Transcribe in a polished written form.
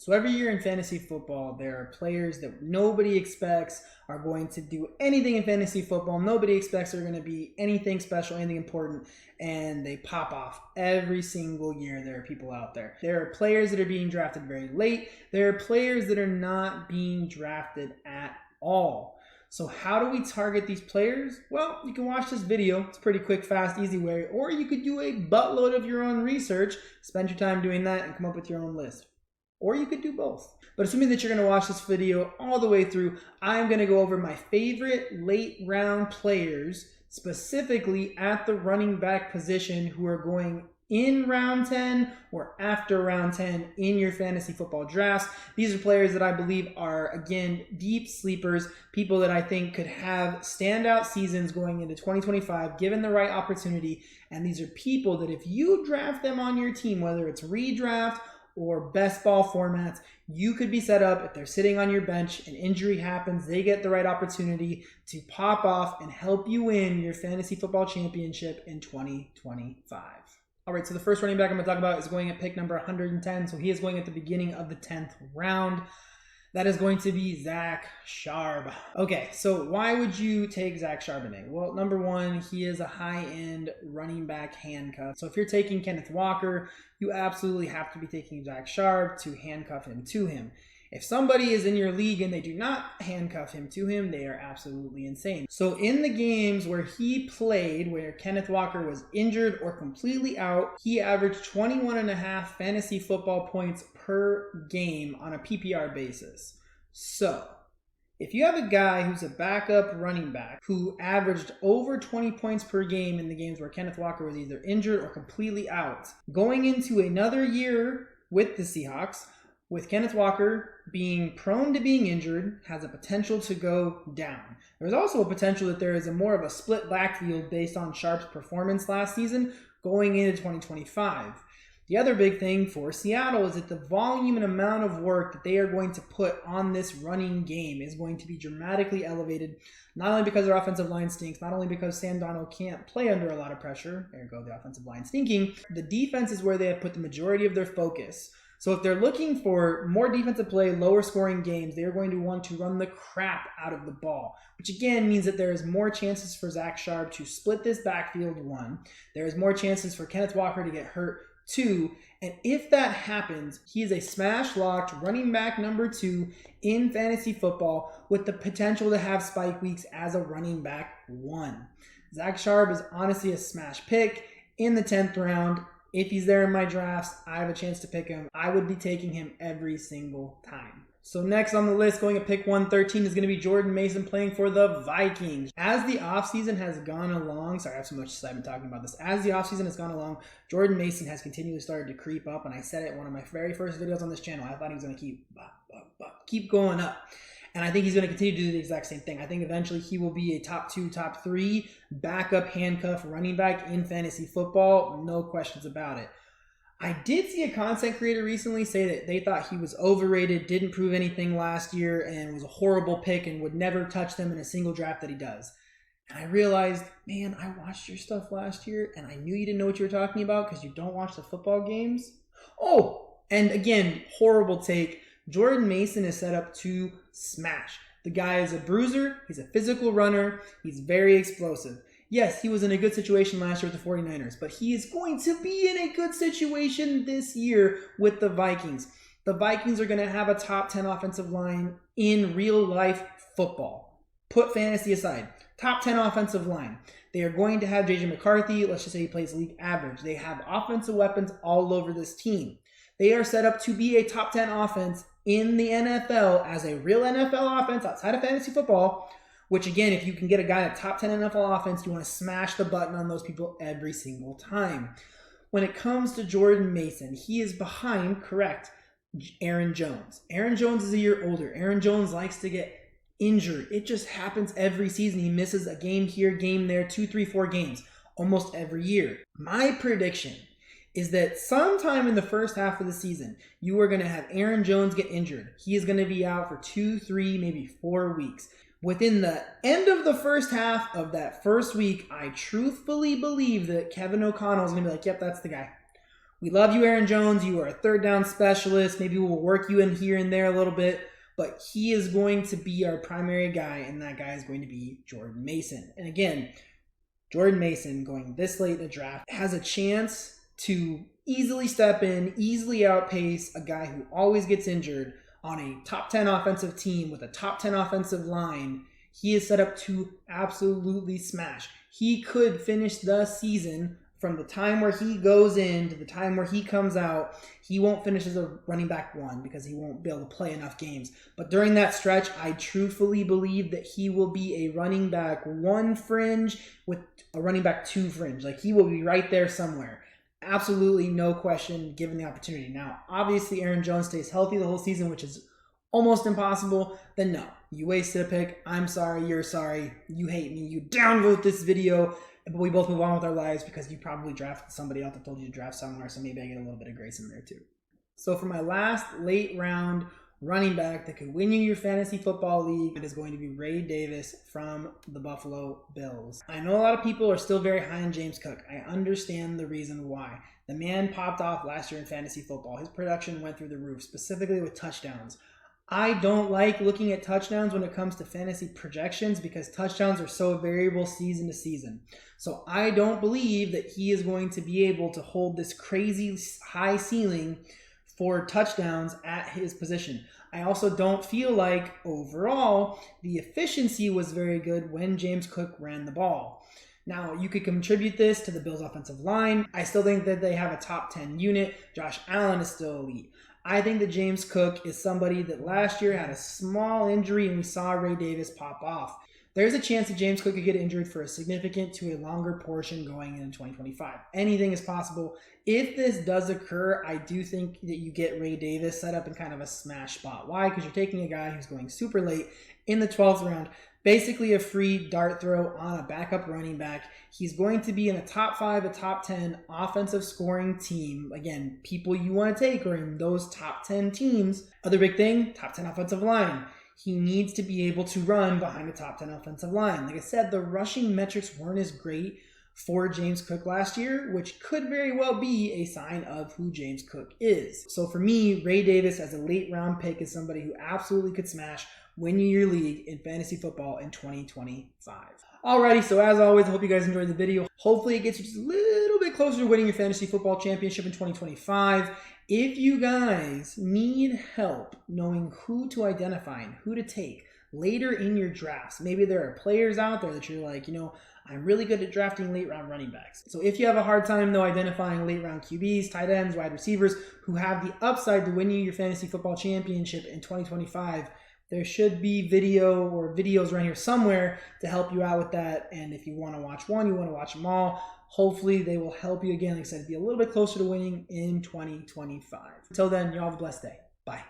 So every year in fantasy football, there are players that nobody expects are going to do anything in fantasy football. Nobody expects they're going to be anything special, anything important, and they pop off every single year. There are people out there. There are players that are being drafted very late. There are players that are not being drafted at all. So how do we target these players? Well, you can watch this video. It's a pretty quick, fast, easy way. Or you could do a buttload of your own research, spend your time doing that, and come up with your own list. Or you could do both. But assuming that you're going to watch this video all the way through, I'm going to go over my favorite late round players, specifically at the running back position, who are going in round 10 or after round 10 in your fantasy football drafts. These are players that I believe are, again, deep sleepers, people that I think could have standout seasons going into 2025, given the right opportunity. And these are people that if you draft them on your team, whether it's redraft or best ball formats, you could be set up if they're sitting on your bench, an injury happens, they get the right opportunity to pop off and help you win your fantasy football championship in 2025. All right, so the first running back I'm going to talk about is going at pick number 110. So he is going at the beginning of the 10th round. That is going to be Zach Sharp. Okay, so why would you take Zach Charbonnet? Well, number one, he is a high-end running back handcuff. So if you're taking Kenneth Walker, you absolutely have to be taking Zach Sharp to handcuff him to him. If somebody is in your league and they do not handcuff him to him, they are absolutely insane. So in the games where he played, where Kenneth Walker was injured or completely out, he averaged 21.5 fantasy football points per game on a PPR basis. So if you have a guy who's a backup running back who averaged over 20 points per game in the games where Kenneth Walker was either injured or completely out, going into another year with the Seahawks, with Kenneth Walker being prone to being injured, has a potential to go down. There's also a potential that there is a more of a split backfield based on Sharp's performance last season going into 2025. The other big thing for Seattle is that the volume and amount of work that they are going to put on this running game is going to be dramatically elevated, not only because their offensive line stinks, not only because Sam Darnold can't play under a lot of pressure, there you go, the offensive line stinking, the defense is where they have put the majority of their focus. So if they're looking for more defensive play, lower scoring games, they're going to want to run the crap out of the ball, which again means that there is more chances for Zach Sharp to split this backfield, one. There is more chances for Kenneth Walker to get hurt, two. And if that happens, he is a smash-locked running back number 2 in fantasy football with the potential to have spike weeks as a running back 1. Zach Sharp is honestly a smash pick in the 10th round. If he's there in my drafts, I have a chance to pick him. I would be taking him every single time. So next on the list, going at pick 113, is going to be Jordan Mason playing for the Vikings. As the offseason has gone along, sorry, I have so much I've been talking about this. As the offseason has gone along, Jordan Mason has continually started to creep up, and I said it in one of my very first videos on this channel. I thought he was going to keep going up. And I think he's going to continue to do the exact same thing. I think eventually he will be a top 2, top 3 backup handcuff running back in fantasy football. No questions about it. I did see a content creator recently say that they thought he was overrated, didn't prove anything last year, and was a horrible pick and would never touch them in a single draft that he does. And I realized, man, I watched your stuff last year and I knew you didn't know what you were talking about because you don't watch the football games. Oh, and again, horrible take. Jordan Mason is set up to smash. The guy is a bruiser. He's a physical runner. He's very explosive. Yes, he was in a good situation last year with the 49ers, but he is going to be in a good situation this year with the Vikings. The Vikings are going to have a top 10 offensive line in real life football. Put fantasy aside. Top 10 offensive line. They are going to have J.J. McCarthy. Let's just say he plays league average. They have offensive weapons all over this team. They are set up to be a top 10 offense in the NFL as a real NFL offense outside of fantasy football, which again, if you can get a guy at top 10 NFL offense, you want to smash the button on those people every single time. When it comes to Jordan Mason, he is behind, correct, Aaron Jones. Aaron Jones is a year older. Aaron Jones likes to get injured. It just happens every season. He misses a game here, game there, 2, 3, 4 games almost every year. My prediction is that sometime in the first half of the season, you are going to have Aaron Jones get injured. He is going to be out for 2, 3, maybe 4 weeks. Within the end of the first half of that first week, I truthfully believe that Kevin O'Connell is going to be like, yep, that's the guy. We love you, Aaron Jones. You are a third down specialist. Maybe we'll work you in here and there a little bit, but he is going to be our primary guy, and that guy is going to be Jordan Mason. And again, Jordan Mason, going this late in the draft, has a chance to easily step in, easily outpace a guy who always gets injured on a top 10 offensive team with a top 10 offensive line. He is set up to absolutely smash. He could finish the season from the time where he goes in to the time where he comes out. He won't finish as a running back 1 because he won't be able to play enough games. But during that stretch, I truthfully believe that he will be a running back 1 fringe with a running back 2 fringe. Like, he will be right there somewhere. Absolutely no question given the opportunity. Now, obviously, Aaron Jones stays healthy the whole season, which is almost impossible. Then no, you wasted a pick. I'm sorry, you're sorry. You hate me. You downvote this video. But we both move on with our lives because you probably drafted somebody else that told you to draft somewhere, so maybe I get a little bit of grace in there too. So for my last late round running back that could win you your fantasy football league, it is going to be Ray Davis from the Buffalo Bills. I know a lot of people are still very high on James Cook. I understand the reason why. The man popped off last year in fantasy football. His production went through the roof, specifically with touchdowns. I don't like looking at touchdowns when it comes to fantasy projections because touchdowns are so variable season to season. So I don't believe that he is going to be able to hold this crazy high ceiling for touchdowns at his position. I also don't feel like overall the efficiency was very good when James Cook ran the ball. Now, you could contribute this to the Bills' offensive line. I still think that they have a top 10 unit. Josh Allen is still elite. I think that James Cook is somebody that last year had a small injury and we saw Ray Davis pop off. There's a chance that James Cook could get injured for a significant to a longer portion going into 2025. Anything is possible. If this does occur, I do think that you get Ray Davis set up in kind of a smash spot. Why? Because you're taking a guy who's going super late in the 12th round, basically a free dart throw on a backup running back. He's going to be in a top 5, a top 10 offensive scoring team. Again, people you want to take are in those top 10 teams. Other big thing, top 10 offensive line. He needs to be able to run behind a top 10 offensive line. Like I said, the rushing metrics weren't as great for James Cook last year, which could very well be a sign of who James Cook is. So for me, Ray Davis as a late round pick is somebody who absolutely could smash win you your league in fantasy football in 2025. Alrighty, so as always, I hope you guys enjoyed the video. Hopefully it gets you just a little bit closer to winning your fantasy football championship in 2025. If you guys need help knowing who to identify and who to take later in your drafts, maybe there are players out there that you're like, I'm really good at drafting late round running backs. So if you have a hard time though identifying late round QBs, tight ends, wide receivers who have the upside to win you your fantasy football championship in 2025, there should be videos around here somewhere to help you out with that. And if you want to watch one, you want to watch them all, hopefully they will help you again, like I said, be a little bit closer to winning in 2025. Until then, y'all have a blessed day. Bye.